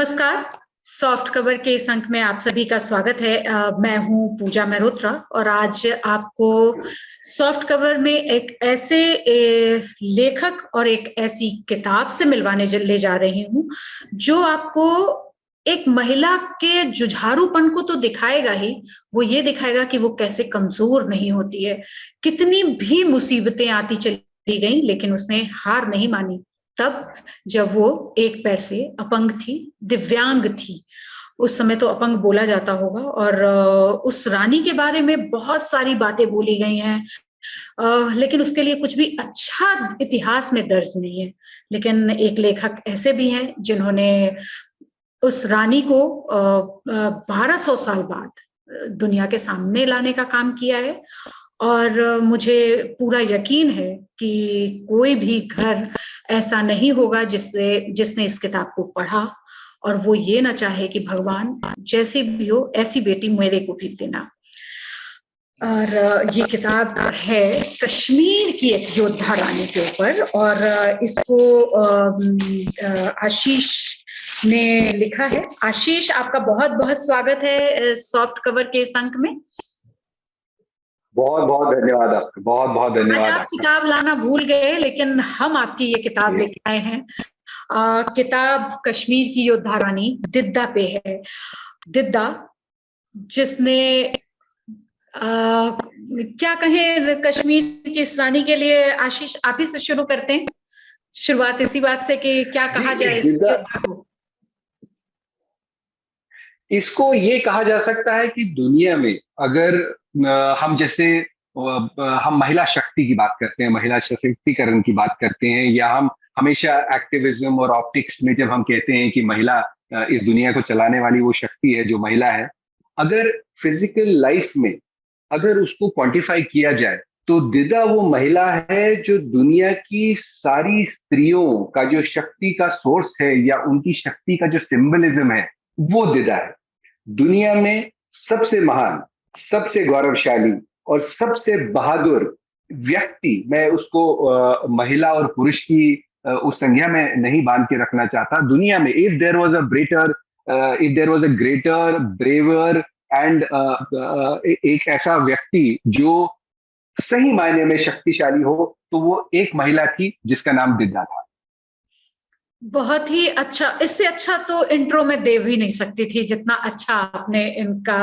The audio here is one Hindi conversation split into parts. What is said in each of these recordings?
नमस्कार। सॉफ्ट कवर के इस अंक में आप सभी का स्वागत है। मैं हूं पूजा मेहरोत्रा और आज आपको सॉफ्ट कवर में एक ऐसे लेखक और एक ऐसी किताब से मिलवाने ले जा रही हूं जो आपको एक महिला के जुझारूपन को तो दिखाएगा ही, वो ये दिखाएगा कि वो कैसे कमजोर नहीं होती है। कितनी भी मुसीबतें आती चली गई लेकिन उसने हार नहीं मानी। तब जब वो एक पैर से अपंग थी, दिव्यांग थी। उस समय तो अपंग बोला जाता होगा। और उस रानी के बारे में बहुत सारी बातें बोली गई हैं, लेकिन उसके लिए कुछ भी अच्छा इतिहास में दर्ज नहीं है। लेकिन एक लेखक ऐसे भी हैं जिन्होंने उस रानी को 1200 साल बाद दुनिया के सामने लाने का काम किया है। और मुझे पूरा यकीन है कि कोई भी घर ऐसा नहीं होगा जिसने इस किताब को पढ़ा और वो ये ना चाहे कि भगवान जैसी भी हो ऐसी बेटी मेरे को भी देना। और ये किताब है कश्मीर की एक योद्धा रानी के ऊपर, और इसको आशीष ने लिखा है। आशीष, आपका बहुत बहुत स्वागत है सॉफ्ट कवर के इस अंक में। बहुत बहुत धन्यवाद आपका, बहुत बहुत धन्यवाद। आज आप किताब लाना भूल गए लेकिन हम आपकी ये किताब लेके आए हैं। किताब कश्मीर की योद्धा रानी दिद्दा पे है। दिद्दा, जिसने क्या कहें कश्मीर की इस रानी के लिए। आशीष, आप ही से शुरू करते हैं। शुरुआत इसी बात से कि क्या कहा जाए इस योद्धा को। इसको ये कहा जा सकता है कि दुनिया में अगर हम जैसे हम महिला शक्ति की बात करते हैं, महिला सशक्तिकरण की बात करते हैं, या हम हमेशा एक्टिविज्म और ऑप्टिक्स में जब हम कहते हैं कि महिला इस दुनिया को चलाने वाली वो शक्ति है जो महिला है, अगर फिजिकल लाइफ में अगर उसको क्वांटिफाई किया जाए तो दिदा वो महिला है जो दुनिया की सारी स्त्रियों का जो शक्ति का सोर्स है या उनकी शक्ति का जो सिंबलिज्म है वो दिदा है। दुनिया में सबसे महान, सबसे गौरवशाली और सबसे बहादुर व्यक्ति, मैं उसको महिला और पुरुष की उस संज्ञा में नहीं बांध के रखना चाहता। दुनिया में if there was a greater braver and एक ऐसा व्यक्ति जो सही मायने में शक्तिशाली हो तो वो एक महिला थी जिसका नाम दिद्दा था। बहुत ही अच्छा, इससे अच्छा तो इंट्रो में दे भी नहीं सकती थी जितना अच्छा आपने इनका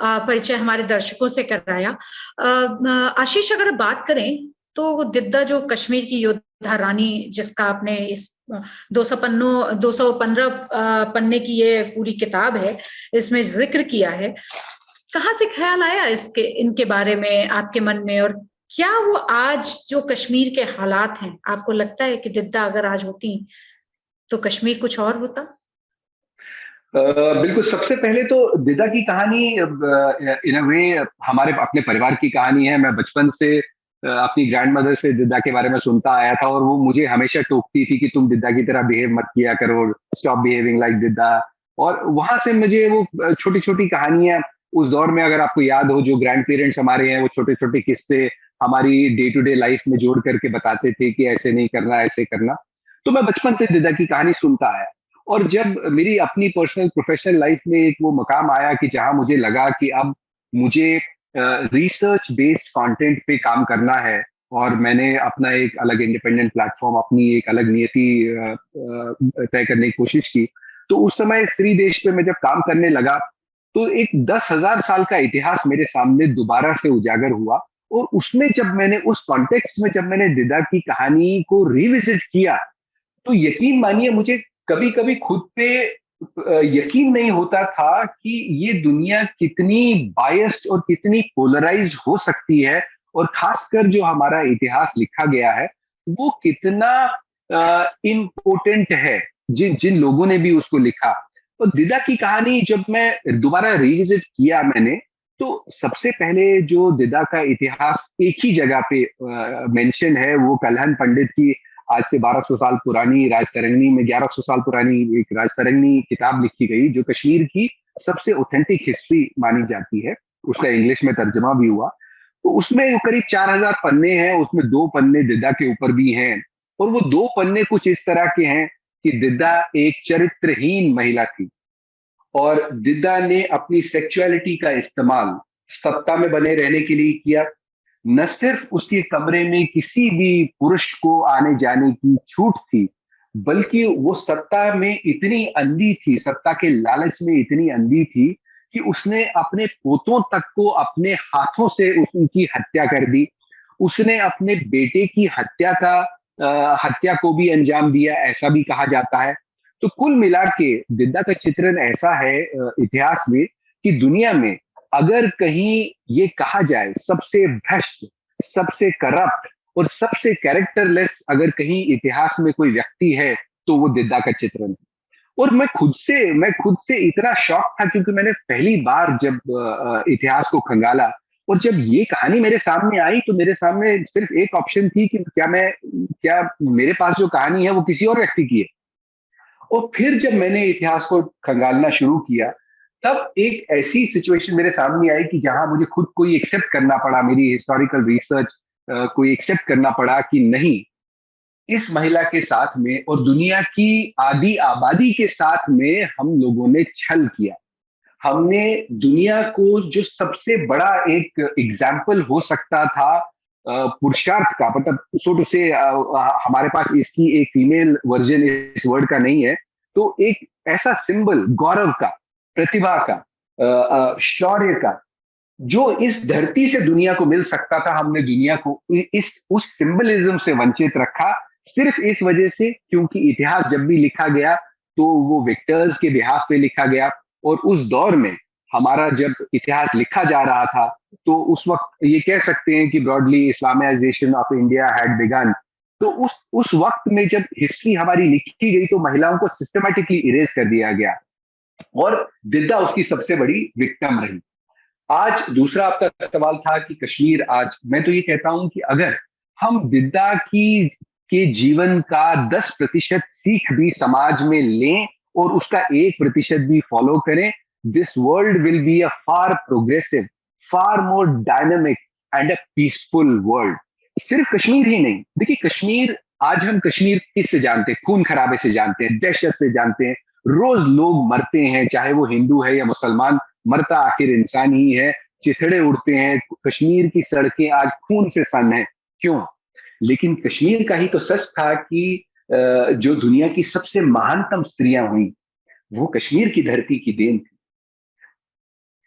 परिचय हमारे दर्शकों से कराया। आशीष, अगर बात करें तो दिद्दा जो कश्मीर की योद्धा रानी, जिसका आपने इस 215 पन्ने की ये पूरी किताब है, इसमें जिक्र किया है, कहाँ से ख्याल आया इनके बारे में आपके मन में? और क्या वो आज जो कश्मीर के हालात हैं, आपको लगता है कि दिद्दा अगर आज होती तो कश्मीर कुछ और होता? बिल्कुल। सबसे पहले तो दिद्दा की कहानी इन अ वे हमारे अपने परिवार की कहानी है। मैं बचपन से अपनी ग्रैंड मदर से दिद्दा के बारे में सुनता आया था और वो मुझे हमेशा टोकती थी कि तुम दिद्दा की तरह बिहेव मत किया करो, स्टॉप बिहेविंग लाइक दिद्दा। और वहां से मुझे वो छोटी छोटी कहानियां उस दौर में, अगर आपको याद हो, जो ग्रैंड पेरेंट्स हमारे हैं वो छोटे छोटे किस्से हमारी डे टू डे लाइफ में जोड़ करके बताते थे कि ऐसे नहीं करना, ऐसे करना। तो मैं बचपन से दिद्दा की कहानी सुनता आया। और जब मेरी अपनी पर्सनल प्रोफेशनल लाइफ में एक वो मकाम आया कि जहां मुझे लगा कि अब मुझे रिसर्च बेस्ड कंटेंट पे काम करना है और मैंने अपना एक अलग इंडिपेंडेंट प्लेटफॉर्म, अपनी एक अलग नियति तय करने की कोशिश की, तो उस समय स्त्री देश पे मैं जब काम करने लगा तो एक 10,000 साल का इतिहास मेरे सामने दोबारा से उजागर हुआ। और उसमें जब मैंने उस कॉन्टेक्स्ट में जब मैंने दिद्दा की कहानी को रिविजिट किया तो यकीन मानिए मुझे कभी कभी खुद पे यकीन नहीं होता था कि ये दुनिया कितनी बायस्ड और कितनी पोलराइज्ड हो सकती है, और खासकर जो हमारा इतिहास लिखा गया है वो कितना इम्पोर्टेंट है जिन जिन लोगों ने भी उसको लिखा। तो दिद्दा की कहानी जब मैं दोबारा रिविजिट किया मैंने, तो सबसे पहले जो दिद्दा का इतिहास एक ही जगह पे मेंशन है, वो कल्हण पंडित की आज से 1200 साल पुरानी राजतरंगिणी में 1100 साल पुरानी एक राजतरंगिणी किताब लिखी गई जो कश्मीर की सबसे ऑथेंटिक हिस्ट्री मानी जाती है। उसका इंग्लिश में तर्जमा भी हुआ। तो उसमें करीब 4000 पन्ने हैं, उसमें 2 पन्ने दिद्दा के ऊपर भी हैं। और वो 2 पन्ने कुछ इस तरह के हैं कि दिद्दा एक चरित्रहीन महिला थी और दिद्दा ने अपनी सेक्सुअलिटी का इस्तेमाल सत्ता में बने रहने के लिए किया। न सिर्फ उसके कमरे में किसी भी पुरुष को आने जाने की छूट थी, बल्कि वो सत्ता में इतनी अंधी थी, सत्ता के लालच में इतनी अंधी थी कि उसने अपने पोतों तक को अपने हाथों से उनकी हत्या कर दी। उसने अपने बेटे की हत्या को भी अंजाम दिया, ऐसा भी कहा जाता है। तो कुल मिला के दिद्दा का चित्रण ऐसा है इतिहास में कि दुनिया में अगर कहीं ये कहा जाए सबसे भ्रष्ट, सबसे करप्ट और सबसे कैरेक्टरलेस अगर कहीं इतिहास में कोई व्यक्ति है तो वो दिद्दा का चित्रण है। और मैं खुद से इतना शॉक था क्योंकि मैंने पहली बार जब इतिहास को खंगाला और जब ये कहानी मेरे सामने आई तो मेरे सामने सिर्फ एक ऑप्शन थी कि क्या मेरे पास जो कहानी है वो किसी और व्यक्ति की है। और फिर जब मैंने इतिहास को खंगालना शुरू किया तब एक ऐसी सिचुएशन मेरे सामने आई कि जहां मुझे खुद को ही एक्सेप्ट करना पड़ा, मेरी हिस्टोरिकल रिसर्च को एक्सेप्ट करना पड़ा कि नहीं, इस महिला के साथ में और दुनिया की आधी आबादी के साथ में हम लोगों ने छल किया। हमने दुनिया को जो सबसे बड़ा एक एग्जाम्पल हो सकता था पुरुषार्थ का, मतलब सो टू से हमारे पास इसकी एक फीमेल वर्जन इस वर्ड का नहीं है, तो एक ऐसा सिंबल गौरव का, प्रतिभा का, शौर्य का जो इस धरती से दुनिया को मिल सकता था, हमने दुनिया को इस उस सिंबलिज्म से वंचित रखा सिर्फ इस वजह से क्योंकि इतिहास जब भी लिखा गया तो वो विक्टर्स के बिहाफ पे लिखा गया। और उस दौर में हमारा जब इतिहास लिखा जा रहा था तो उस वक्त ये कह सकते हैं कि broadly Islamisation of India had begun. तो उस वक्त में जब हिस्ट्री हमारी लिखी गई तो महिलाओं को सिस्टमेटिकली इरेज कर दिया गया और दिद्दा उसकी सबसे बड़ी विक्टिम रही। आज दूसरा आपका सवाल था कि कश्मीर, आज मैं तो ये कहता हूं कि अगर हम दिद्दा की के जीवन का 10% सीख भी समाज में लें और उसका 1% भी फॉलो करें, this world will be a far progressive, far more dynamic and a peaceful world. सिर्फ कश्मीर ही नहीं, देखिए कश्मीर, आज हम कश्मीर किससे जानते हैं? खून खराबे से जानते हैं, दहशत से जानते हैं, रोज लोग मरते हैं, चाहे वो हिंदू है या मुसलमान, मरता आखिर इंसान ही है, चिथड़े उड़ते हैं, कश्मीर की सड़कें आज खून से सन है। क्यों? लेकिन कश्मीर का ही तो सच था कि जो दुनिया की सबसे महानतम स्त्रियां हुई वो कश्मीर की धरती की देन थी।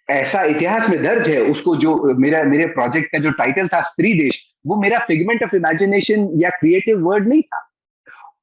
ऐसा इतिहास में दर्ज है। उसको जो मेरे प्रोजेक्ट का जो टाइटल था स्त्री देश, वो मेरा फिगमेंट ऑफ इमेजिनेशन या क्रिएटिव वर्ड नहीं था।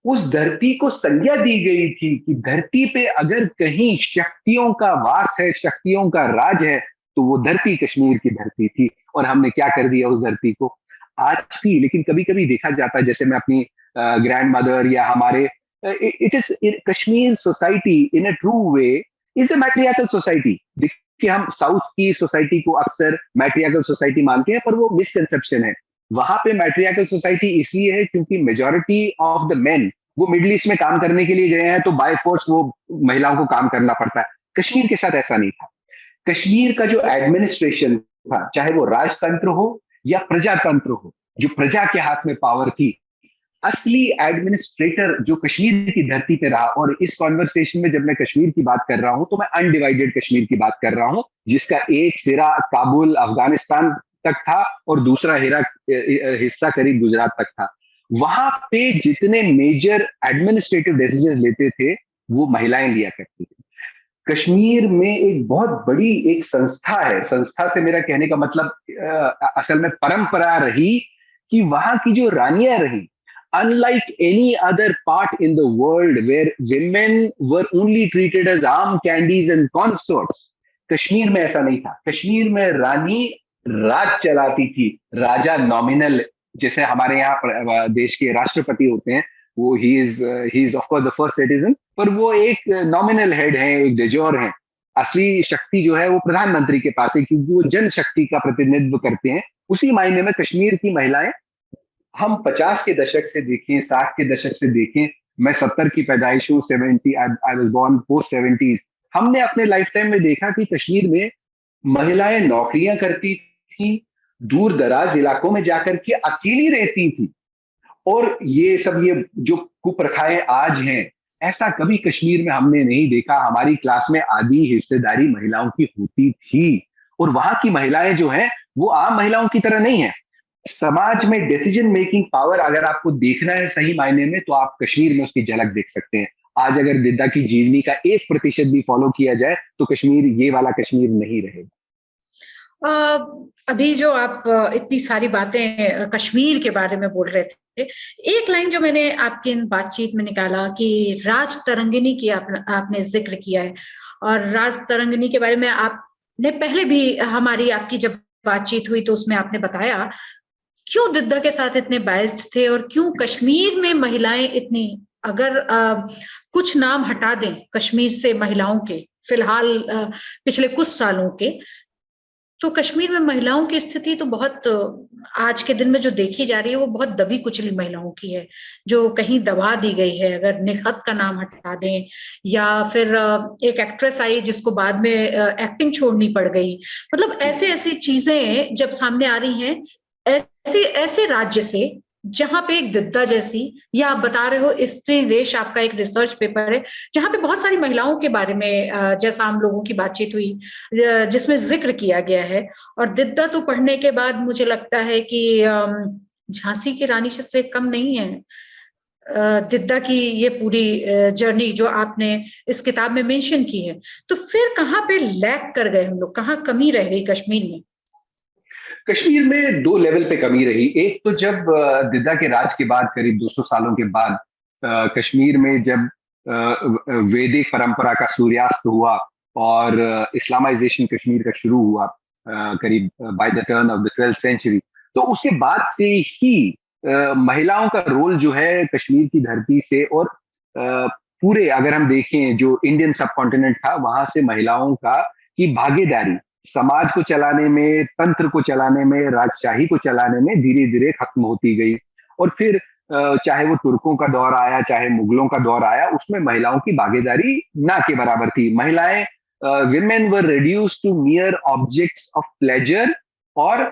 उस धरती को संज्ञा दी गई थी कि धरती पे अगर कहीं शक्तियों का वास है, शक्तियों का राज है, तो वो धरती कश्मीर की धरती थी। और हमने क्या कर दिया उस धरती को आज भी। लेकिन कभी कभी देखा जाता है, जैसे मैं अपनी ग्रैंड मदर या हमारे, it is Kashmir society in a true way is a matriarchal society. देखिए हम साउथ की सोसाइटी को अक्सर मैट्रियार्कल सोसाइटी मानते हैं, पर वो मिसकंसेप्शन है। वहां पे मैट्रियार्कल सोसाइटी इसलिए है क्योंकि मेजॉरिटी ऑफ द मेन वो मिडिल ईस्ट में काम करने के लिए गए हैं, तो बाय फोर्स वो महिलाओं को काम करना पड़ता है। कश्मीर के साथ ऐसा नहीं था। कश्मीर का जो एडमिनिस्ट्रेशन था, चाहे वो राजतंत्र हो या प्रजातंत्र हो, जो प्रजा के हाथ में पावर थी, असली एडमिनिस्ट्रेटर जो कश्मीर की धरती पे रहा। और इस कॉन्वर्सेशन में जब मैं कश्मीर की बात कर रहा हूं तो मैं अनडिवाइडेड कश्मीर की बात कर रहा हूं, जिसका एक सिरा काबुल अफगानिस्तान तक था और दूसरा हिस्सा करीब गुजरात तक था। वहां पे जितने मेजर एडमिनिस्ट्रेटिव डिसीजन लेते थे वो महिलाएं लिया करती थी। कश्मीर में एक बहुत बड़ी एक संस्था है, संस्था से मेरा कहने का मतलब असल में परंपरा रही कि वहां की जो रानियां रही, unlike any other part in the world where women were only treated as arm candies and consorts, Kashmir में ऐसा नहीं था। कश्मीर में रानी राज चलाती थी, राजा नॉमिनल, जैसे हमारे यहाँ देश के राष्ट्रपति होते हैं, वो he is of course the first citizen, पर वो एक नॉमिनल हेड है, एक डेजोर है। असली शक्ति जो है वो प्रधानमंत्री के पास है क्योंकि वो जनशक्ति का प्रतिनिधित्व करते हैं। उसी मायने में कश्मीर की महिलाएं, हम 50 के दशक से देखें, 60 के दशक से देखें, मैं 70 की पैदाइश हूँ, 70 आई वाज बोर्न पोस्ट 70। हमने अपने लाइफ टाइम में देखा कि कश्मीर में महिलाएं नौकरियां करती थी, दूर दराज इलाकों में जाकर के अकेली रहती थी। और ये सब ये जो कुप्रथाएं आज हैं, ऐसा कभी कश्मीर में हमने नहीं देखा। हमारी क्लास में आधी हिस्सेदारी महिलाओं की होती थी, और वहां की महिलाएं जो हैं वो आम महिलाओं की तरह नहीं है। समाज में डिसीजन मेकिंग पावर अगर आपको देखना है सही मायने में, तो आप कश्मीर में उसकी झलक देख सकते हैं। आज अगर दिद्दा की जीवनी का 1% भी फॉलो किया जाए तो कश्मीर ये वाला कश्मीर नहीं रहेगा। अभी जो आप इतनी सारी बातें कश्मीर के बारे में बोल रहे थे, एक लाइन जो मैंने आपकी इन बातचीत में निकाला कि राज तरंगिणी की आपने जिक्र किया है, और राज तरंगिणी के बारे में आपने पहले भी हमारी आपकी जब बातचीत हुई तो उसमें आपने बताया क्यों दिद्दा के साथ इतने बायस्ड थे और क्यों कश्मीर में महिलाएं इतनी, अगर कुछ नाम हटा दें कश्मीर से महिलाओं के फिलहाल पिछले कुछ सालों के, तो कश्मीर में महिलाओं की स्थिति तो बहुत आज के दिन में जो देखी जा रही है वो बहुत दबी कुचली महिलाओं की है, जो कहीं दबा दी गई है। अगर निहत का नाम हटा दें, या फिर एक एक्ट्रेस आई जिसको बाद में एक्टिंग छोड़नी पड़ गई, मतलब ऐसे ऐसी चीजें जब सामने आ रही हैं, ऐसे ऐसे राज्य से जहां पे एक दिद्दा जैसी, या आप बता रहे हो स्त्री देश आपका एक रिसर्च पेपर है जहां पे बहुत सारी महिलाओं के बारे में जैसा हम लोगों की बातचीत हुई जिसमें जिक्र किया गया है, और दिद्दा तो पढ़ने के बाद मुझे लगता है कि झांसी की रानी से कम नहीं है दिद्दा की ये पूरी जर्नी जो आपने इस किताब में मेंशन की है। तो फिर कहाँ पे लैग कर गए हम लोग, कहाँ कमी रह गई कश्मीर में? कश्मीर में दो लेवल पे कमी रही। एक तो जब दिद्दा के राज के बाद करीब 200 सालों के बाद कश्मीर में जब वैदिक परंपरा का सूर्यास्त हुआ और इस्लामाइजेशन कश्मीर का शुरू हुआ करीब by the turn of the 12th century, तो उसके बाद से ही महिलाओं का रोल जो है कश्मीर की धरती से और पूरे अगर हम देखें जो इंडियन सब कॉन्टिनेंट था वहां से महिलाओं का की भागीदारी समाज को चलाने में, तंत्र को चलाने में, राजशाही को चलाने में धीरे धीरे खत्म होती गई। और फिर चाहे वो तुर्कों का दौर आया, चाहे मुगलों का दौर आया, उसमें महिलाओं की भागीदारी ना के बराबर थी। महिलाएं, women were reduced to mere objects of pleasure और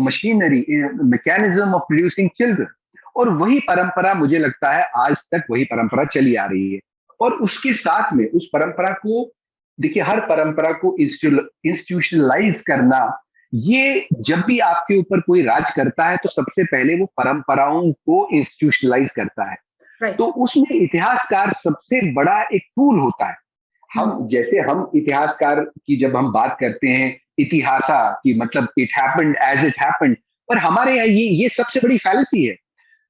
machinery mechanism of producing children. और वही परंपरा मुझे लगता है आज तक वही परंपरा चली आ रही है। और उसके साथ में उस परंपरा को देखिए, हर परंपरा को इंस्टीट्यूशनलाइज करना, ये जब भी आपके ऊपर कोई राज करता है तो सबसे पहले वो परंपराओं को इंस्टीट्यूशनलाइज करता है। तो उसमें इतिहासकार सबसे बड़ा एक टूल होता है। हम जैसे हम इतिहासकार की जब हम बात करते हैं इतिहासा की, मतलब it happened as it happened, पर हमारे यहाँ ये सबसे बड़ी फैलेसी है।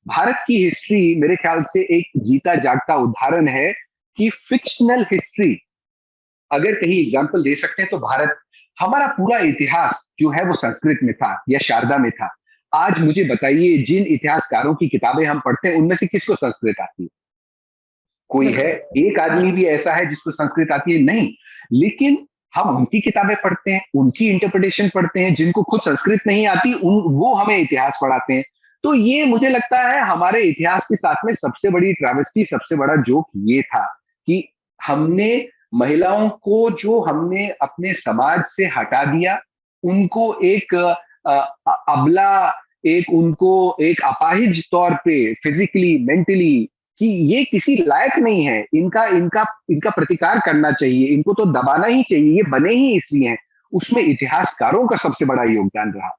भारत की हिस्ट्री मेरे ख्याल से एक जीता जागता उदाहरण है कि फिक्शनल हिस्ट्री, अगर कहीं एग्जाम्पल दे सकते हैं तो भारत, हमारा पूरा इतिहास जो है वो संस्कृत में था या शारदा में था। आज मुझे बताइए, जिन इतिहासकारों की किताबें हम पढ़ते हैं उनमें से किसको संस्कृत आती है? कोई है? एक आदमी भी ऐसा है जिसको संस्कृत आती है? नहीं। लेकिन हम उनकी किताबें पढ़ते हैं, उनकी इंटरप्रिटेशन पढ़ते हैं। जिनको खुद संस्कृत नहीं आती वो हमें इतिहास पढ़ाते हैं। तो ये मुझे लगता है हमारे इतिहास के साथ में सबसे बड़ी ट्रैवेस्टी, सबसे बड़ा जोक ये था कि हमने महिलाओं को जो हमने अपने समाज से हटा दिया, उनको एक अबला, एक उनको एक अपाहिज तौर पे फिजिकली, मेंटली, कि ये किसी लायक नहीं है, इनका इनका इनका प्रतिकार करना चाहिए, इनको तो दबाना ही चाहिए, ये बने ही इसलिए हैं। उसमें इतिहासकारों का सबसे बड़ा योगदान रहा।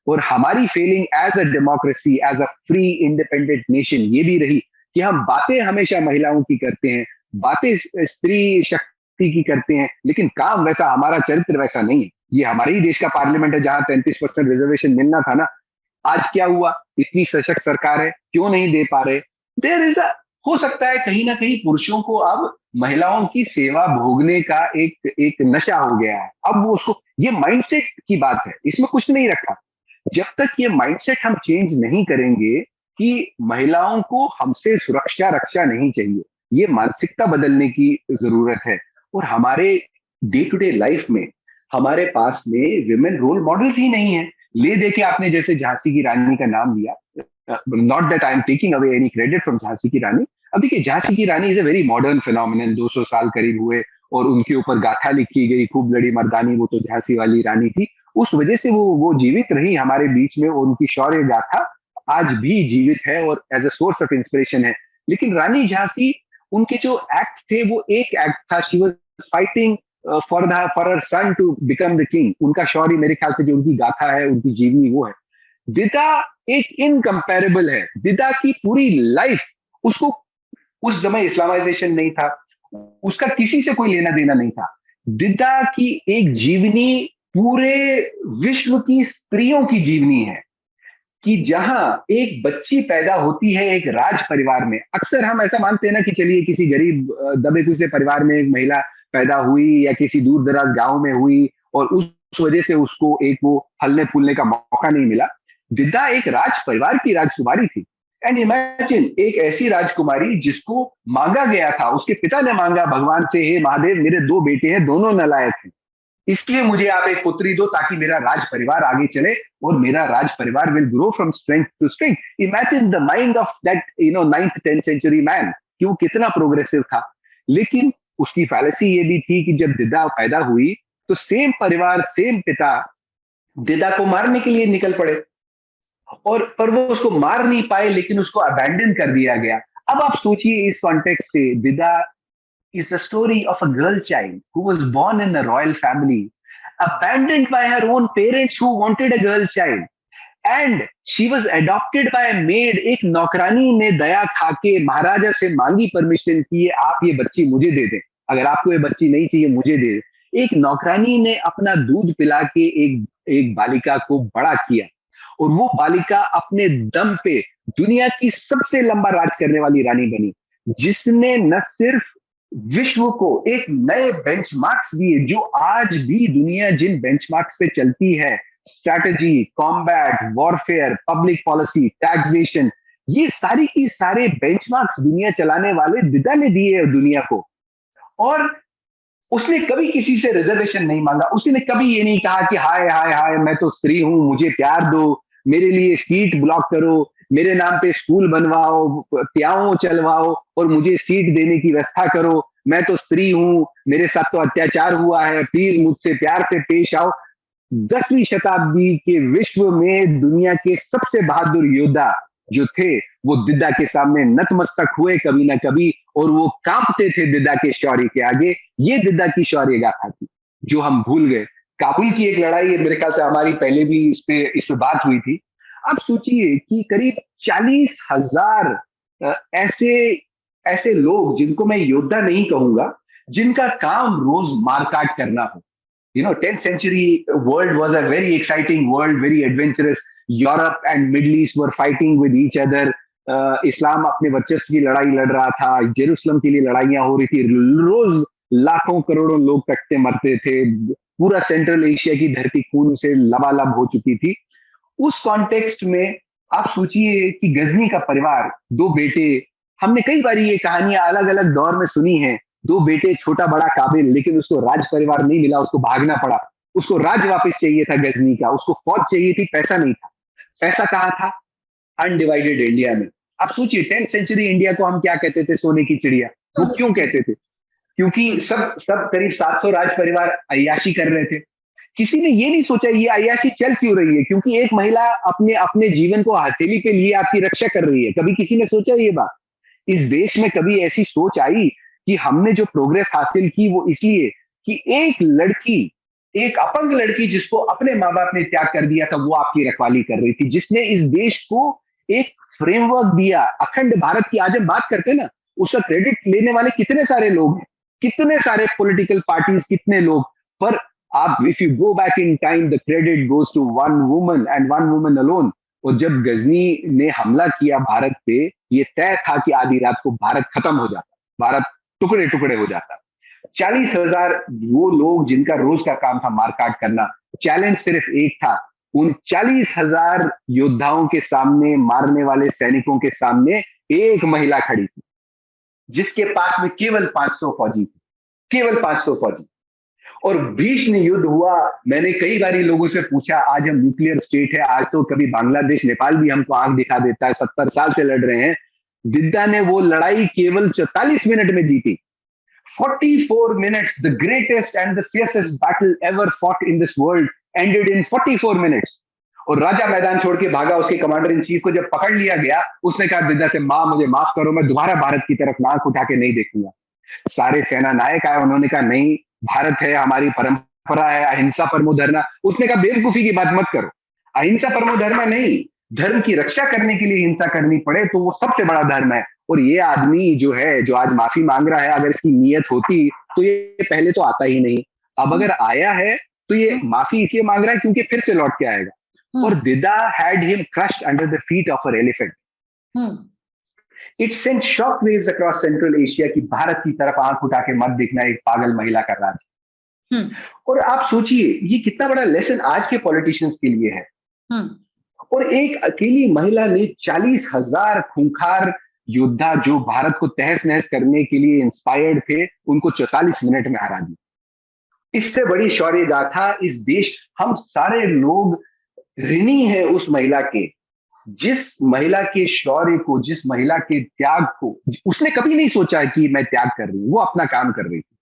और हमारी failing as a democracy, as a free independent nation ये भी रही कि हम बातें हमेशा महिलाओं की करते हैं, बातें स्त्री शक्ति की करते हैं, लेकिन काम वैसा, हमारा चरित्र वैसा नहीं है। ये हमारे ही देश का पार्लियामेंट है जहां 33% रिजर्वेशन मिलना था ना। आज क्या हुआ? इतनी सशक्त सरकार है, क्यों नहीं दे पा रहे? देयर इज अ, हो सकता है कहीं ना कहीं पुरुषों को अब महिलाओं की सेवा भोगने का एक नशा हो गया है। अब वो उसको, ये माइंडसेट की बात है, इसमें कुछ नहीं रखा। जब तक ये माइंडसेट हम चेंज नहीं करेंगे कि महिलाओं को हमसे सुरक्षा रक्षा नहीं चाहिए, ये मानसिकता बदलने की जरूरत है। और हमारे डे टू डे लाइफ में हमारे पास में विमेन रोल मॉडल्स ही नहीं है। ले दे के आपने जैसे झांसी की रानी का नाम लिया, not that I am taking away any credit from Jhansi की रानी। अब देखिए, झांसी की Rani is a very modern phenomenon, 200 साल करीब हुए और उनके ऊपर गाथा लिखी गई, खूब लड़ी मर्दानी, वो तो झांसी वाली रानी थी। उस वजह से वो जीवित रही हमारे बीच में, और उनकी शौर्य गाथा आज भी जीवित है और as a source of inspiration है। लेकिन रानी झांसी, उनके जो एक्ट थे वो एक एक्ट था, she was fighting for her son to become the king. उनका शौर्य, मेरे ख्याल से जो उनकी गाथा है, उनकी जीवनी वो है। दिदा एक इनकम्पेरेबल है। दिदा की पूरी लाइफ, उसको उस समय इस्लामाइजेशन नहीं था, उसका किसी से कोई लेना देना नहीं था। दिदा की एक जीवनी पूरे विश्व की स्त्रियों की जीवनी है, कि जहां एक बच्ची पैदा होती है एक राज परिवार में। अक्सर हम ऐसा मानते हैं ना कि चलिए किसी गरीब दबे कुचले परिवार में एक महिला पैदा हुई या किसी दूर दराज गांव में हुई और उस वजह से उसको एक वो फलने फूलने का मौका नहीं मिला। दिद्दा एक राज परिवार की राजकुमारी थी। एंड इमेजिन, एक ऐसी राजकुमारी जिसको मांगा गया था, उसके पिता ने मांगा भगवान से, हे महादेव, मेरे 2 बेटे हैं, दोनों नालायक हैं, इसलिए मुझे आप एक पुत्री दो ताकि मेरा राज परिवार आगे चले और मेरा राज परिवार will grow from strength to strength. Imagine the mind of that 9th 10th century man, कि वो कितना प्रोग्रेसिव था। लेकिन उसकी फैलेसी ये भी थी कि जब दिद्दा पैदा हुई तो सेम परिवार, सेम पिता दिद्दा को मारने के लिए निकल पड़े, और पर वो उसको मार नहीं पाए, लेकिन उसको अबैंडन कर दिया गया। अब आप सोचिए इस कॉन्टेक्स्ट से, Didda is the story of a girl child who was born in a royal family, abandoned by her own parents who wanted a girl child, and she was adopted by a maid। एक नौकरानी ने दया खाके महाराजा से मांगी परमिशन की, आप ये बच्ची मुझे दे दें, अगर आपको ये बच्ची नहीं चाहिए मुझे दे दें। एक नौकरानी ने अपना दूध पिला के एक बालिका को बड़ा किया, और वो बालिका अपने दम पे दुनिया की सबसे लंबा राज करने वाली रानी बनी, जिसने न सिर्फ विश्व को एक नए बेंचमार्क्स दिए, जो आज भी दुनिया जिन बेंचमार्क्स पे चलती है, strategy, combat, warfare, public policy, taxation, ये सारी की सारे बेंचमार्क्स दुनिया चलाने वाले दिद्दा ने दिए है दुनिया को। और उसने कभी किसी से रिजर्वेशन नहीं मांगा, उसने कभी ये नहीं कहा कि हाय हाय हाय मैं तो स्त्री हूं, मुझे प्यार दो, मेरे लिए सीट ब्लॉक करो, मेरे नाम पे स्कूल बनवाओ, प्याओ चलवाओ और मुझे सीट देने की व्यवस्था करो, मैं तो स्त्री हूं, मेरे साथ तो अत्याचार हुआ है, प्लीज मुझसे प्यार से पेश आओ। 10वीं शताब्दी के विश्व में दुनिया के सबसे बहादुर योद्धा जो थे, वो दिद्दा के सामने नतमस्तक हुए कभी ना कभी, और वो कांपते थे दिद्दा के शौर्य के आगे। ये दिद्दा की शौर्य गाथा थी जो हम भूल गए। काबुल की एक लड़ाई, मेरे ख्याल से हमारी पहले भी इस पे बात हुई थी। आप सोचिए कि करीब 40,000 ऐसे ऐसे लोग, जिनको मैं योद्धा नहीं कहूंगा, जिनका काम रोज मारकाट करना हो। 10th century world was a very exciting world, very adventurous. Europe and Middle East were fighting with each other. इस्लाम अपने वर्चस्व की लड़ाई लड़ रहा था, जेरूसलम के लिए लड़ाइयां हो रही थी, रोज लाखों करोड़ों लोग कटते मरते थे, पूरा सेंट्रल एशिया की धरती खून से लबालब हो चुकी थी। उस कॉन्टेक्स्ट में आप सोचिए कि गजनी का परिवार, 2 बेटे, हमने कई बार ये कहानियां अलग अलग दौर में सुनी हैं, 2 बेटे, छोटा बड़ा काबिल, लेकिन उसको राज परिवार नहीं मिला, उसको भागना पड़ा। उसको राज वापस चाहिए था गजनी का, उसको फौज चाहिए थी, पैसा नहीं था। पैसा कहाँ था? अनडिवाइडेड इंडिया में। आप सोचिए 10th सेंचुरी इंडिया को हम क्या कहते थे? सोने की चिड़िया। वो क्यों कहते थे? क्योंकि सब सब करीब 700 राज परिवार अय्याशी कर रहे थे। किसी ने ये नहीं सोचा ये अय्याशी चल क्यों रही है, क्योंकि एक महिला अपने अपने जीवन को हथेली पे लिए आपकी रक्षा कर रही है। कभी किसी ने सोचा ये बात? इस देश में कभी ऐसी सोच आई कि हमने जो प्रोग्रेस हासिल की वो इसलिए कि एक लड़की, एक अपंग लड़की जिसको अपने माँ बाप ने त्याग कर दिया था, वो आपकी रखवाली कर रही थी, जिसने इस देश को एक फ्रेमवर्क दिया। अखंड भारत की आज हम बात करते हैं ना, उसका क्रेडिट लेने वाले कितने सारे लोग हैं, कितने सारे पॉलिटिकल पार्टीज, कितने लोग, पर आप if you go back in time the credit goes to one woman and one woman alone. और जब गजनी ने हमला किया भारत पे, ये तय था कि आधी रात को भारत खत्म हो जाता, भारत टुकड़े टुकड़े हो जाता। 40,000 वो लोग जिनका रोज का काम था मारकाट करना, चैलेंज सिर्फ एक था, उन 40,000 योद्धाओं के सामने, मारने वाले सैनिकों के सामने एक महिला खड़ी थी, जिसके पास में केवल 500 फौजी थे, केवल 500 फौजी। और भीषण युद्ध हुआ। मैंने कई बार लोगों से पूछा, आज हम न्यूक्लियर स्टेट है, आज तो कभी बांग्लादेश, नेपाल भी हमको आंख दिखा देता है, 70 साल से लड़ रहे हैं। दिद्दा ने वो लड़ाई केवल 44 मिनट में जीती। 44 minutes, the greatest and the fiercest battle ever fought in this world ended in 44 minutes. और राजा मैदान छोड़ के भागा। उसके कमांडर इन चीफ को जब पकड़ लिया गया, उसने कहा दिद्दा से, माँ मुझे माफ करो, मैं दोबारा भारत की तरफ नाक उठा के नहीं देखूंगा। सारे सेना नायक आए, उन्होंने कहा नहीं, भारत है, हमारी परंपरा है अहिंसा परमो धर्मा। उसने कहा बेवकूफी की बात मत करो, अहिंसा परमो धर्मा नहीं, धर्म की रक्षा करने के लिए हिंसा करनी पड़े तो वो सबसे बड़ा धर्म है। और ये आदमी जो है, जो आज माफी मांग रहा है, अगर इसकी नीयत होती तो ये पहले तो आता ही नहीं। अब अगर आया है तो ये माफी इसलिए मांग रहा है क्योंकि फिर से लौट के आएगा। और Didda had him crushed under the feet of an elephant. It sent shock waves across central Asia की भारत की तरफ आंख उठा के मत देखना, एक पागल महिला का राज। और आप सोचिए ये कितना बड़ा लेसन आज के पॉलिटिशियंस के लिए है। और एक अकेली महिला ने 40,000 खूंखार योद्धा जो भारत को तहस नहस करने के लिए इंस्पायर्ड थे, उनको 44 मिनट में हरा दिया। इससे बड़ी शौर्य गाथा इस देश, हम सारे लोग ऋणी है उस महिला के, जिस महिला के शौर्य को, जिस महिला के त्याग को, उसने कभी नहीं सोचा कि मैं त्याग कर रही हूं, वो अपना काम कर रही थी।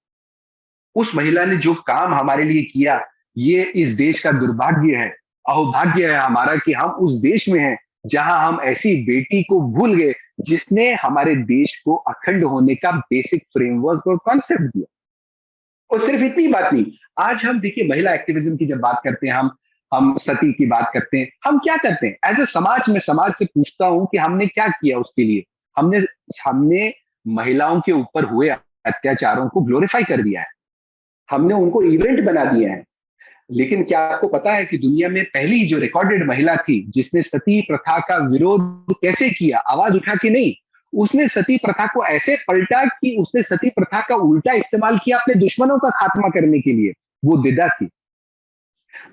उस महिला ने जो काम हमारे लिए किया, ये इस देश का दुर्भाग्य है, अहोभाग्य है हमारा कि हम उस देश में हैं जहां हम ऐसी बेटी को भूल गए जिसने हमारे देश को अखंड होने का बेसिक फ्रेमवर्क और कॉन्सेप्ट दिया। और सिर्फ इतनी बात नहीं, आज हम देखिए महिला एक्टिविज्म की जब बात करते हैं, हम सती की बात करते हैं, हम क्या करते हैं एज ए समाज में, समाज से पूछता हूं कि हमने क्या किया उसके लिए। हमने महिलाओं के ऊपर हुए अत्याचारों को ग्लोरीफाई कर दिया है, हमने उनको इवेंट बना दिया है। लेकिन क्या आपको पता है कि दुनिया में पहली जो रिकॉर्डेड महिला थी जिसने सती प्रथा का विरोध कैसे किया, आवाज उठा के नहीं, उसने सती प्रथा को ऐसे पलटा कि उसने सती प्रथा का उल्टा इस्तेमाल किया अपने दुश्मनों का खात्मा करने के लिए, वो दिदा थी।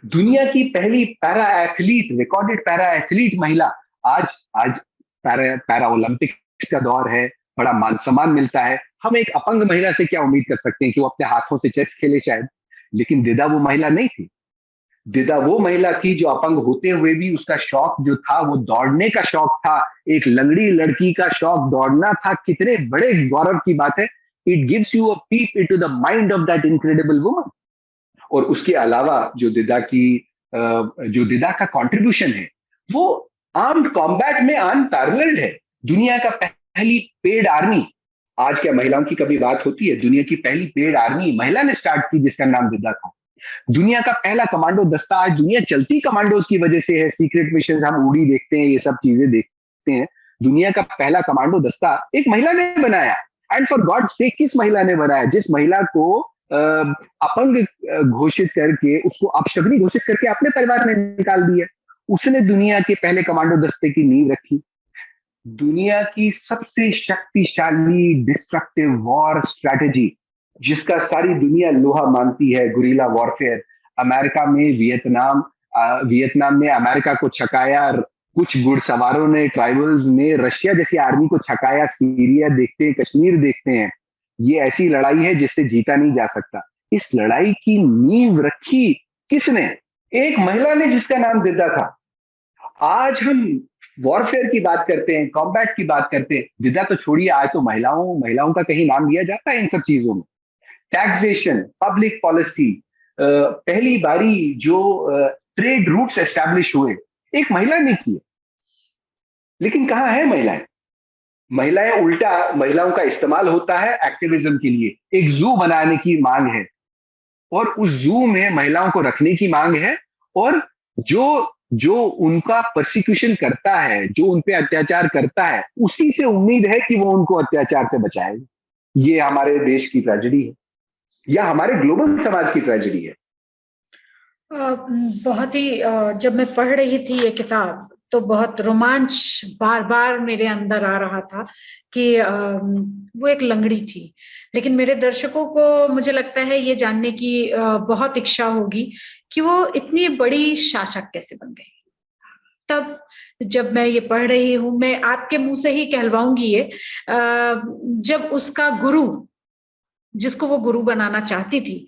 दुनिया की पहली para athlete, recorded para athlete महिला। आज पैरा ओलंपिक्स का दौर है, बड़ा मान सम्मान मिलता है। हम एक अपंग महिला से क्या उम्मीद कर सकते हैं कि वो अपने हाथों से चेस खेले शायद, लेकिन दिदा वो महिला नहीं थी। दिदा वो महिला थी जो अपंग होते हुए भी उसका शौक जो था वो दौड़ने का शौक था, एक लंगड़ी लड़की का शौक दौड़ना था। कितने बड़े गौरव की बात है। It gives you a peep into the mind of that incredible woman. और उसके अलावा जो दिदा का कंट्रीब्यूशन है वो आर्म्ड कॉम्बैट में अनपैरेलल्ड है। दुनिया का पहली पेड आर्मी, आज क्या महिलाओं की कभी बात होती है? दुनिया की पहली पेड आर्मी महिला ने स्टार्ट की जिसका नाम दिदा था। दुनिया का पहला कमांडो दस्ता, आज दुनिया चलती कमांडोज की वजह से है। सीक्रेट मिशन हम उड़ी देखते हैं, ये सब चीजें देखते हैं। दुनिया का पहला कमांडो दस्ता एक महिला ने बनाया। एंड फॉर गॉड से किस महिला ने बनाया? जिस महिला को अपंग घोषित करके, उसको अपशगनी घोषित करके अपने परिवार ने निकाल दिया। उसने दुनिया के पहले कमांडो दस्ते की नींव रखी। दुनिया की सबसे शक्तिशाली डिस्ट्रक्टिव वॉर स्ट्रैटेजी जिसका सारी दुनिया लोहा मानती है, गुरिल्ला वॉरफेयर। अमेरिका में वियतनाम ने अमेरिका को छकाया, कुछ घुड़सवारों ने, ट्राइबल्स ने रशिया जैसी आर्मी को छकाया। सीरिया देखते हैं, कश्मीर देखते हैं। ये ऐसी लड़ाई है जिससे जीता नहीं जा सकता। इस लड़ाई की नींव रखी किसने? एक महिला ने जिसका नाम दिदा था। आज हम वॉरफेयर की बात करते हैं, कॉम्बैट की बात करते हैं, दिदा तो छोड़िए, आज तो महिलाओं का कहीं नाम लिया जाता है इन सब चीजों में। टैक्सेशन, पब्लिक पॉलिसी, पहली बारी जो ट्रेड रूट्स एस्टैब्लिश हुए, एक महिला ने किए। लेकिन कहां है महिलाएं? महिलाएं उल्टा महिलाओं का इस्तेमाल होता है एक्टिविज्म के लिए। एक जू बनाने की मांग है और उस जू में महिलाओं को रखने की मांग है। और जो उनका परसिक्यूशन करता है, जो उन पे अत्याचार करता है, उसी से उम्मीद है कि वो उनको अत्याचार से बचाएगा। ये हमारे देश की ट्रेजेडी है या हमारे ग्लोबल समाज की ट्रेजेडी है। बहुत ही जब मैं पढ़ रही थी ये किताब तो बहुत रोमांच बार बार मेरे अंदर आ रहा था कि वो एक लंगड़ी थी। लेकिन मेरे दर्शकों को मुझे लगता है ये जानने की बहुत इच्छा होगी कि वो इतनी बड़ी शासक कैसे बन गई। तब जब मैं ये पढ़ रही हूं, मैं आपके मुंह से ही कहलवाऊंगी ये, जब उसका गुरु, जिसको वो गुरु बनाना चाहती थी,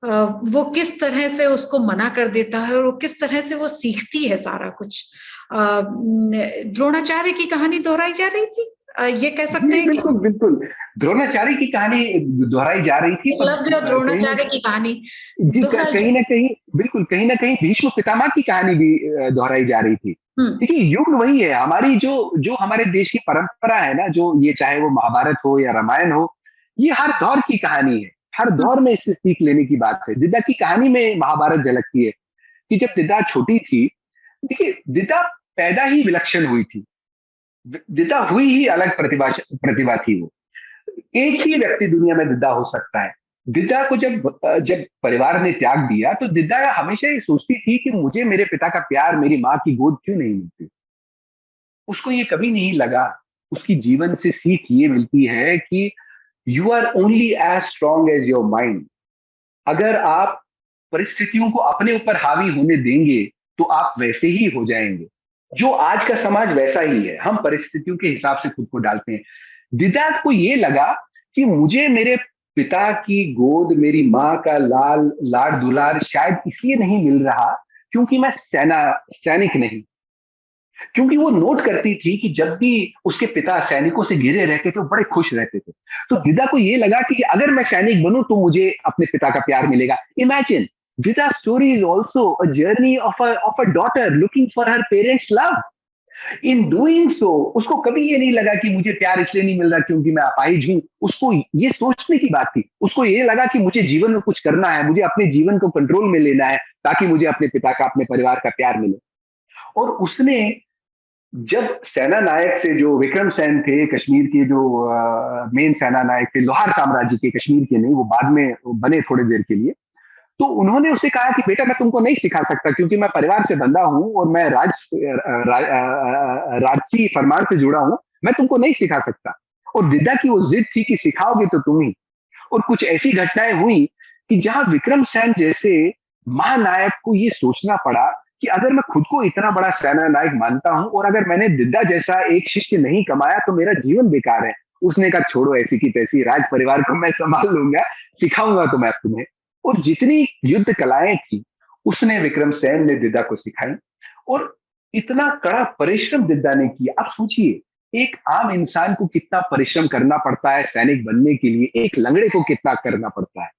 वो किस तरह से उसको मना कर देता है और वो किस तरह से वो सीखती है सारा कुछ। द्रोणाचार्य की कहानी दोहराई जा रही थी ये कह सकते हैं कि बिल्कुल बिल्कुल, द्रोणाचार्य की कहानी दोहराई जा रही थी, पर एकलव्य और द्रोणाचार्य की कहानी जी दोहराई कहीं ना कहीं, बिल्कुल कहीं ना कहीं भीष्म पितामह की कहानी भी दोहराई जा रही थी। देखिए युग वही है, हमारी जो जो हमारे देश की परंपरा है ना, जो ये चाहे वो महाभारत हो या रामायण हो, ये हर दौर की कहानी है, हर दौर में इससे सीख लेने की बात है। दिद्दा की कहानी में महाभारत झलकती है कि जब दिद्दा छोटी थी, देखिए दिद्दा पैदा ही विलक्षण हुई थी, दिद्दा हुई ही अलग प्रतिभा प्रतिभा थी वो। एक ही व्यक्ति दुनिया में दिद्दा हो सकता है। दिद्दा को जब परिवार ने त्याग दिया, तो दिद्दा हमेशा ये सोचती थी कि मुझे मेरे पिता का प्यार, मेरी माँ की गोद क्यों नहीं मिलती। उसको ये कभी नहीं लगा। उसकी जीवन से सीख ये मिलती है कि you are only as strong as your mind. अगर आप परिस्थितियों को अपने ऊपर हावी होने देंगे, तो आप वैसे ही हो जाएंगे। जो आज का समाज वैसा ही है, हम परिस्थितियों के हिसाब से खुद को डालते हैं। दिदा को ये लगा कि मुझे मेरे पिता की गोद, मेरी माँ का लाल लाड दुलार शायद इसलिए नहीं मिल रहा क्योंकि मैं सैनिक नहीं। क्योंकि वो नोट करती थी कि जब भी उसके पिता सैनिकों से घिरे रहते थे, वो बड़े खुश रहते थे। तो दिदा को ये लगा कि अगर मैं सैनिक बनूं तो मुझे अपने पिता का प्यार मिलेगा। Imagine, Didda story is also a journey of a daughter looking for her parents' love. In doing so उसको कभी ये नहीं लगा कि मुझे प्यार इसलिए नहीं मिल रहा क्योंकि मैं अपाहिज हूं। उसको ये सोचने की बात थी, उसको ये लगा कि मुझे जीवन में कुछ करना है, मुझे अपने जीवन को कंट्रोल में लेना है, ताकि मुझे अपने पिता का, अपने परिवार का प्यार मिले। और उसने जब सेना नायक से, जो विक्रम सेन थे कश्मीर के, जो मेन सेना नायक थे लोहार साम्राज्य के, कश्मीर के नहीं, वो बाद में बने थोड़ी देर के लिए, तो उन्होंने उससे कहा कि बेटा मैं तुमको नहीं सिखा सकता क्योंकि मैं परिवार से बंधा हूं और मैं राजसी फरमान से जुड़ा हूं, मैं तुमको नहीं सिखा सकता। और दिद्दा की वो जिद थी कि सिखाओगे तो तुम ही। और कुछ ऐसी घटनाएं हुई कि जहां विक्रम सेन जैसे महानायक को ये सोचना पड़ा कि अगर मैं खुद को इतना बड़ा सेना नायक मानता हूं और अगर मैंने दिद्दा जैसा एक शिष्य नहीं कमाया तो मेरा जीवन बेकार है। उसने कहा छोड़ो ऐसी की तैसी, राज परिवार को मैं संभाल लूंगा, सिखाऊंगा तो मैं तुम्हें। और जितनी युद्ध कलाएं थी उसने विक्रम सेन ने दिद्दा को सिखाई। और इतना कड़ा परिश्रम दिद्दा ने किया। आप सोचिए, एक आम इंसान को कितना परिश्रम करना पड़ता है सैनिक बनने के लिए, एक लंगड़े को कितना करना पड़ता है,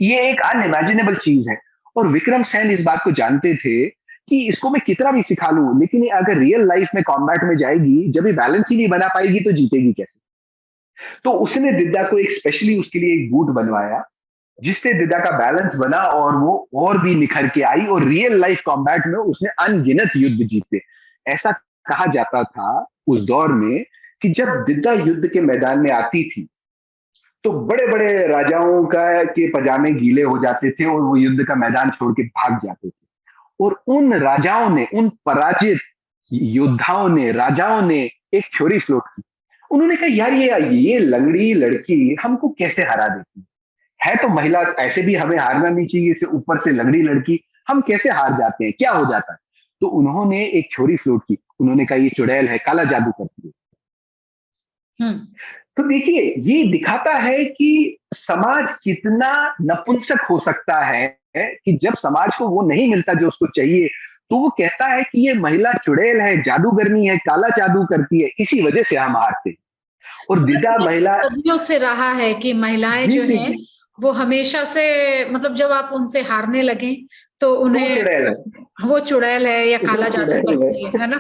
ये एक अनइमेजिनेबल चीज है। और विक्रम सेन इस बात को जानते थे कि इसको मैं कितना भी सिखा लूं, लेकिन ये अगर रियल लाइफ में कॉम्बैट में जाएगी, जब ये बैलेंस ही नहीं बना पाएगी तो जीतेगी कैसे। तो उसने दिद्दा को एक स्पेशली उसके लिए एक बूट बनवाया, जिससे दिद्दा का बैलेंस बना और वो और भी निखर के आई और रियल लाइफ कॉम्बैट में उसने अनगिनत युद्ध जीते। ऐसा कहा जाता था उस दौर में कि जब दिद्दा युद्ध के मैदान में आती थी तो बड़े बड़े राजाओं का के पजामे गीले हो जाते थे और वो युद्ध का मैदान छोड़ के भाग जाते थे। और उन राजाओं ने, उन पराजित योद्धाओं ने, राजाओं ने एक थ्योरी फ्लोट की। उन्होंने कहा यार ये लंगड़ी लड़की हमको कैसे हरा देती है, तो महिला, ऐसे भी हमें हारना नहीं चाहिए, इसे ऊपर से लंगड़ी लड़की, हम कैसे हार जाते हैं, क्या हो जाता है। तो उन्होंने एक थ्योरी फ्लोट की। उन्होंने कहा ये चुड़ैल है, काला जादू करती है। तो देखिए ये दिखाता है कि समाज कितना नपुंसक हो सकता है कि जब समाज को वो नहीं मिलता जो उसको चाहिए, तो वो कहता है कि ये महिला चुड़ैल है, जादूगरनी है, काला जादू करती है, इसी वजह से हम हारते। और दिदा महिला सदियों से रहा है कि महिलाएं जी जो जी हैं जी, वो हमेशा से, मतलब जब आप उनसे हारने लगे तो तो वो उन्हें चुड़ैल है, वो चुड़ैल है या वो काला जादू चुड़ैल करती है ना।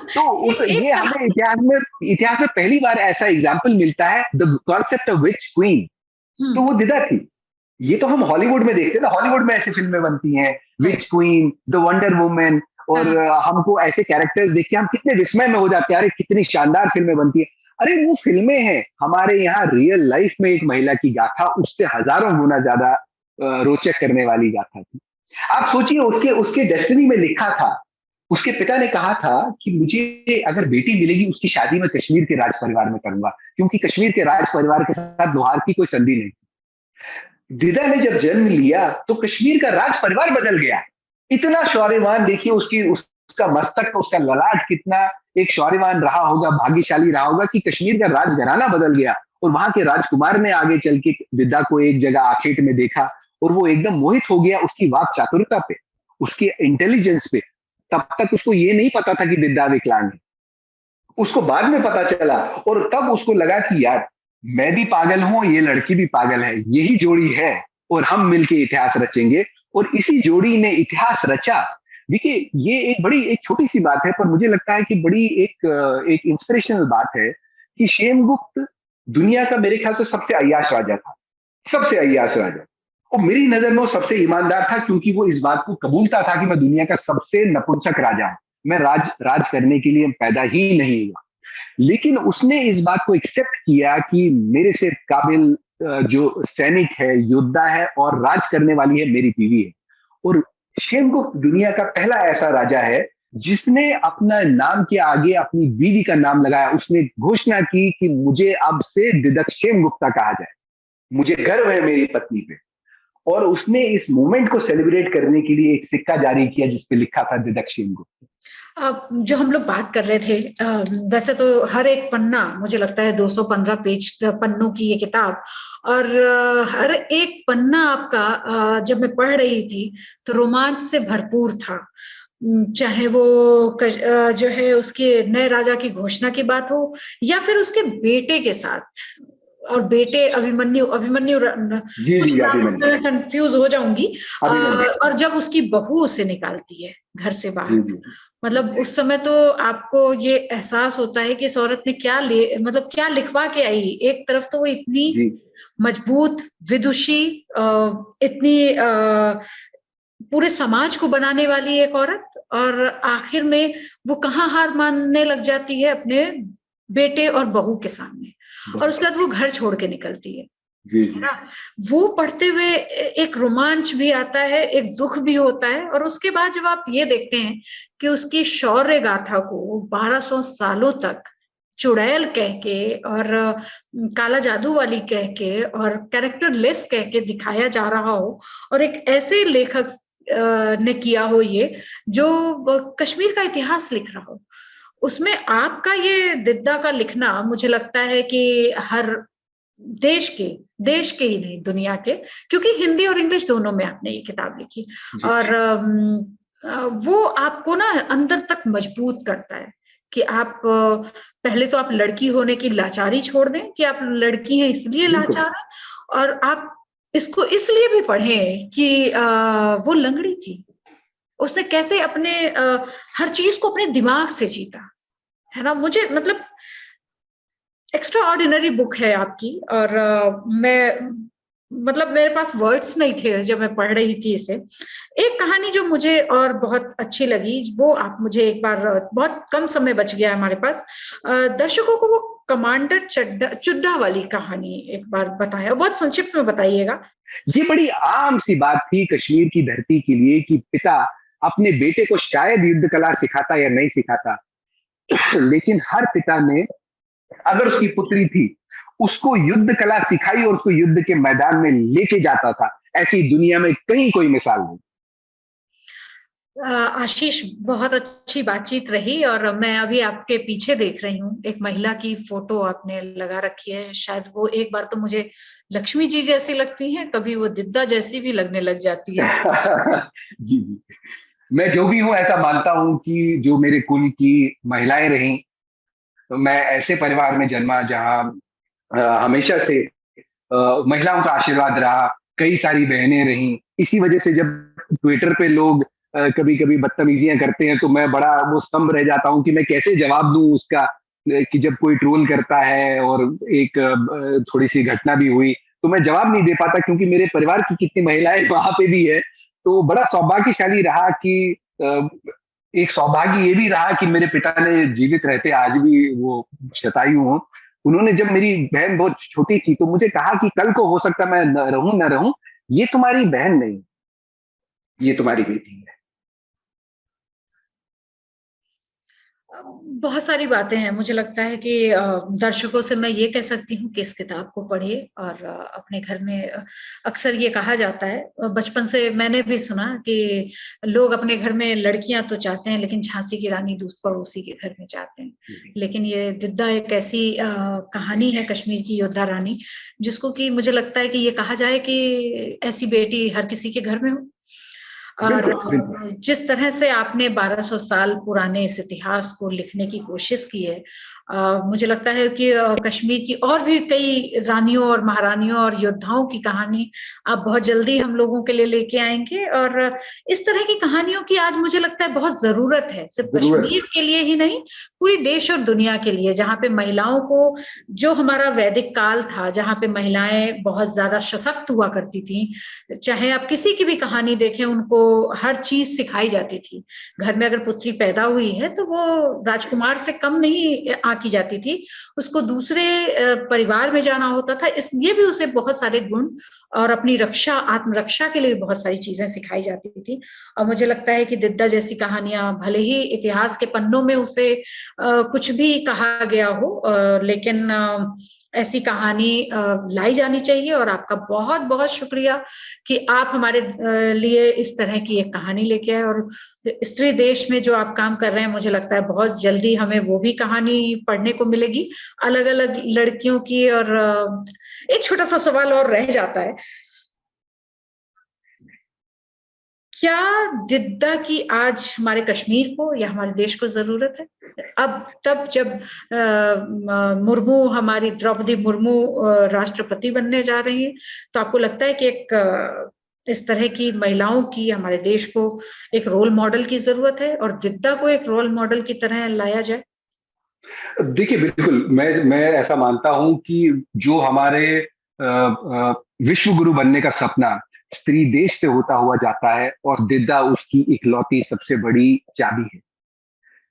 तो ये एक हमें इतिहास में पहली बार ऐसा एग्जाम्पल मिलता है, the concept of which queen. तो वो दिदा थी। ये तो हम हॉलीवुड में देखते हैं ना, हॉलीवुड में ऐसी फिल्में बनती हैं, विच क्वीन, द वंडर वुमन, और हमको ऐसे कैरेक्टर्स देख के हम कितने विस्मय में हो जाते हैं, अरे कितनी शानदार फिल्में बनती है। अरे वो फिल्में हैं, हमारे यहाँ रियल लाइफ में एक महिला की गाथा उससे हजारों गुना ज्यादा रोचक करने वाली गाथा थी। आप सोचिए, उसके उसके डेस्टिनी में लिखा था, उसके पिता ने कहा था कि मुझे अगर बेटी मिलेगी उसकी शादी मैं कश्मीर के राज परिवार में करूंगा, क्योंकि कश्मीर के राज परिवार के साथ लोहार की कोई संधि नहीं। दिदा ने जब जन्म लिया तो कश्मीर का राज परिवार बदल गया। इतना शौर्यवान, देखिए उसका मस्तक, उसका ललाट कितना एक शौर्यवान रहा होगा, भाग्यशाली रहा होगा कि कश्मीर का राजघराना बदल गया। और वहां के राजकुमार ने आगे चल के दिद्दा को एक जगह आखेट में देखा और वो एकदम मोहित हो गया उसकी वाक चातुरता पे, उसके इंटेलिजेंस पे। तब तक उसको ये नहीं पता था कि दिद्दा विकलांग है। उसको बाद में पता चला, और तब उसको लगा कि यार मैं भी पागल हूं, ये लड़की भी पागल है, यही जोड़ी है और हम मिलके इतिहास रचेंगे। और इसी जोड़ी ने इतिहास रचा। देखिए, ये एक बड़ी, एक छोटी सी बात है, पर मुझे लगता है कि बड़ी एक इंस्पिरेशनल बात है कि शेमगुप्त दुनिया का मेरे ख्याल से सबसे अय्याश राजा था, सबसे अय्याश राजा। और मेरी नजर में वो सबसे ईमानदार था, क्योंकि वो इस बात को कबूलता था कि मैं दुनिया का सबसे नपुंसक राजा हूं, मैं राज करने के लिए पैदा ही नहीं हुआ। लेकिन उसने इस बात को एक्सेप्ट किया कि मेरे से काबिल जो सैनिक है, योद्धा है और राज करने वाली है, मेरी बीवी है। और शेमगुप्त दुनिया का पहला ऐसा राजा है जिसने अपना नाम के आगे अपनी बीवी का नाम लगाया। उसने घोषणा की कि मुझे अब से दिदक शेमगुप्ता कहा जाए, मुझे गर्व है मेरी पत्नी पे। और उसने इस मोमेंट को सेलिब्रेट करने के लिए एक सिक्का जारी किया जिसपे लिखा था दिदक शेमगुप्त। अब जो हम लोग बात कर रहे थे, वैसे तो हर एक पन्ना मुझे लगता है 215 पेज पन्नों की ये किताब, और हर एक पन्ना आपका जब मैं पढ़ रही थी तो रोमांच से भरपूर था। चाहे वो जो है उसके नए राजा की घोषणा की बात हो, या फिर उसके बेटे के साथ, और बेटे अभिमन्यु अभिमन्यु जी कुछ जी, नाम अभिमन्यु, में कंफ्यूज हो जाऊंगी। अभिमन्यु। और जब उसकी बहू उसे निकालती है घर से बाहर, जी जी मतलब उस समय तो आपको ये एहसास होता है कि इस औरत ने मतलब क्या लिखवा के आई। एक तरफ तो वो इतनी जी। मजबूत विदुषी, इतनी पूरे समाज को बनाने वाली एक औरत, और आखिर में वो कहाँ हार मानने लग जाती है अपने बेटे और बहू के सामने, और उसके बाद वो घर छोड़ के निकलती है। जी है जी ना? वो पढ़ते हुए एक रोमांच भी आता है, एक दुख भी होता है, और उसके बाद जब आप ये देखते हैं कि उसकी शौर्य गाथा को 1200 सालों तक चुड़ैल कह के और काला जादू वाली कह के और कैरेक्टर लेस कह के दिखाया जा रहा हो, और एक ऐसे लेखक ने किया हो ये, जो कश्मीर का इतिहास लिख रहा हो, उसमें आपका ये दिद्दा का लिखना मुझे लगता है कि हर देश के ही नहीं, दुनिया के, क्योंकि हिंदी और इंग्लिश दोनों में आपने ये किताब लिखी, जी। और वो आपको ना अंदर तक मजबूत करता है कि आप पहले तो आप लड़की होने की लाचारी छोड़ दें कि आप लड़की हैं इसलिए बिल्कुल। लाचार हैं, और आप इसको इसलिए भी पढ़ें कि वो लंगड़ी थी, उसने कैसे अपने हर चीज को अपने दिमाग से जीता, है ना? मुझे मतलब एक्स्ट्रा ऑर्डिनरी बुक है आपकी, और मैं मतलब मेरे पास वर्ड्स नहीं थे जब मैं पढ़ रही थी इसे। एक कहानी जो मुझे और बहुत अच्छी लगी, वो आप मुझे एक बार, बहुत कम समय बच गया हमारे पास, दर्शकों को वो कमांडर चुड्डा वाली कहानी एक बार बताएं, बहुत संक्षिप्त में बताइएगा। ये बड़ी आम सी बात थी कश्मीर की धरती के लिए कि पिता अपने बेटे को शायद युद्ध कला सिखाता या नहीं सिखाता, लेकिन हर पिता ने, अगर उसकी पुत्री थी, उसको युद्ध कला सिखाई और उसको युद्ध के मैदान में लेके जाता था। ऐसी दुनिया में कहीं कोई मिसाल नहीं। आशीष, बहुत अच्छी बातचीत रही, और मैं अभी आपके पीछे देख रही हूँ, एक महिला की फोटो आपने लगा रखी है, शायद वो एक बार तो मुझे लक्ष्मी जी जैसी लगती हैं, कभी वो दिद्दा जैसी भी लगने लग जाती है। जी जी, मैं जो भी हूं ऐसा मानता हूं कि जो मेरे कुल की महिलाएं रहीं, तो मैं ऐसे परिवार में जन्मा जहां हमेशा से महिलाओं का आशीर्वाद रहा, कई सारी बहनें रहीं। इसी वजह से जब ट्विटर पे लोग कभी कभी बदतमीजियां करते हैं तो मैं बड़ा वो स्तंभ रह जाता हूं कि मैं कैसे जवाब दूं उसका। कि जब कोई ट्रोल करता है और एक थोड़ी सी घटना भी हुई तो मैं जवाब नहीं दे पाता, क्योंकि मेरे परिवार की कितनी महिलाएं वहां पे भी है। तो बड़ा सौभाग्यशाली रहा कि एक सौभाग्य ये भी रहा कि मेरे पिता ने जीवित रहते आज भी वो शतायु हों। उन्होंने जब मेरी बहन बहुत छोटी थी तो मुझे कहा कि कल को हो सकता मैं न रहूं, ये तुम्हारी बहन नहीं, ये तुम्हारी बेटी है। बहुत सारी बातें हैं, मुझे लगता है कि दर्शकों से मैं ये कह सकती हूँ कि इस किताब को पढ़िए, और अपने घर में अक्सर ये कहा जाता है, बचपन से मैंने भी सुना कि लोग अपने घर में लड़कियां तो चाहते हैं, लेकिन झांसी की रानी दूसरा पड़ोसी के घर में चाहते हैं। लेकिन ये दिद्दा एक ऐसी कहानी है कश्मीर की योद्धा रानी, जिसको कि मुझे लगता है कि ये कहा जाए कि ऐसी बेटी हर किसी के घर में हो। और बिल्कुल। जिस तरह से आपने 1200 साल पुराने इस इतिहास को लिखने की कोशिश की है, मुझे लगता है कि कश्मीर की और भी कई रानियों और महारानियों और योद्धाओं की कहानी आप बहुत जल्दी हम लोगों के लिए लेके आएंगे। और इस तरह की कहानियों की आज मुझे लगता है बहुत जरूरत है, सिर्फ कश्मीर के लिए ही नहीं, पूरी देश और दुनिया के लिए, जहाँ पे महिलाओं को, जो हमारा वैदिक काल था जहाँ पे महिलाएं बहुत ज्यादा सशक्त हुआ करती थी, चाहे आप किसी की भी कहानी देखें, उनको हर चीज सिखाई जाती थी। घर में अगर पुत्री पैदा हुई है तो वो राजकुमार से कम नहीं आंकी जाती थी, उसको दूसरे परिवार में जाना होता था, इसलिए भी उसे बहुत सारे गुण और अपनी रक्षा, आत्मरक्षा के लिए बहुत सारी चीजें सिखाई जाती थी। और मुझे लगता है कि दिद्दा जैसी कहानियां, भले ही इतिहास के पन्नों में उसे कुछ भी कहा गया हो, लेकिन ऐसी कहानी लाई जानी चाहिए। और आपका बहुत बहुत शुक्रिया कि आप हमारे लिए इस तरह की एक कहानी लेके आए। और स्त्री देश में जो आप काम कर रहे हैं, मुझे लगता है बहुत जल्दी हमें वो भी कहानी पढ़ने को मिलेगी, अलग अलग लड़कियों की। और एक छोटा सा सवाल और रह जाता है, क्या दिद्दा की आज हमारे कश्मीर को या हमारे देश को जरूरत है? अब तब जब मुर्मू, हमारी द्रौपदी मुर्मू राष्ट्रपति बनने जा रही हैं, तो आपको लगता है कि एक इस तरह की महिलाओं की हमारे देश को एक रोल मॉडल की जरूरत है और दिद्दा को एक रोल मॉडल की तरह लाया जाए? देखिए, बिल्कुल, मैं ऐसा मानता हूं कि जो हमारे विश्व गुरु बनने का सपना स्त्री देश से होता हुआ जाता है, और दिद्दा उसकी इकलौती सबसे बड़ी चाबी है।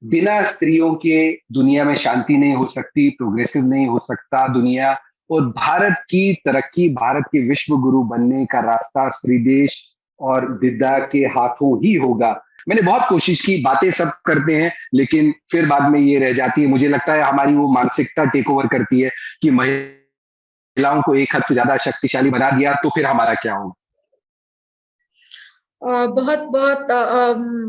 बिना स्त्रियों के दुनिया में शांति नहीं हो सकती, प्रोग्रेसिव नहीं हो सकता दुनिया, और भारत की तरक्की, भारत के विश्व गुरु बनने का रास्ता स्त्री देश और दिद्दा के हाथों ही होगा। मैंने बहुत कोशिश की, बातें सब करते हैं, लेकिन फिर बाद में ये रह जाती है। मुझे लगता है हमारी वो मानसिकता टेक ओवर करती है कि महिलाओं को एक हद से ज्यादा शक्तिशाली बना दिया, तो फिर हमारा क्या होगा। बहुत बहुत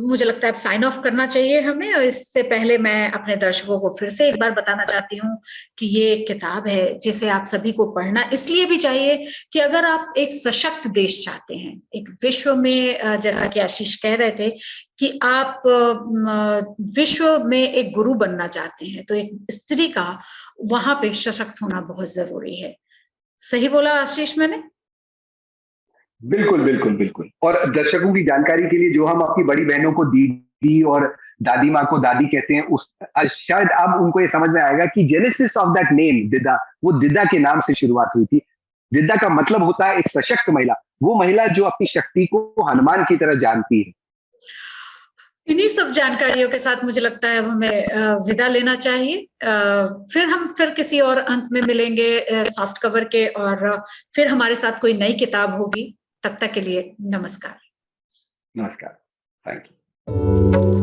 मुझे लगता है अब साइन ऑफ करना चाहिए हमें। और इससे पहले मैं अपने दर्शकों को फिर से एक बार बताना चाहती हूँ कि ये एक किताब है जिसे आप सभी को पढ़ना इसलिए भी चाहिए कि अगर आप एक सशक्त देश चाहते हैं, एक विश्व में, जैसा कि आशीष कह रहे थे कि आप विश्व में एक गुरु बनना चाहते हैं, तो एक स्त्री का वहां पे सशक्त होना बहुत जरूरी है। सही बोला आशीष मैंने? बिल्कुल, बिल्कुल, बिल्कुल। और दर्शकों की जानकारी के लिए, जो हम अपनी बड़ी बहनों को दीदी और दादी माँ को दादी कहते हैं, उस शायद अब उनको ये समझ में आएगा कि genesis of that name Didda, वो दिद्दा के नाम से शुरुआत हुई थी। दिद्दा का मतलब होता है एक सशक्त महिला, वो महिला जो अपनी शक्ति को हनुमान की तरह जानती है। इन्हीं सब जानकारियों के साथ मुझे लगता है हमें विदा लेना चाहिए। फिर किसी और अंक में मिलेंगे सॉफ्ट कवर के, और फिर हमारे साथ कोई नई किताब होगी। तब तक के लिए नमस्कार। नमस्कार, थैंक यू।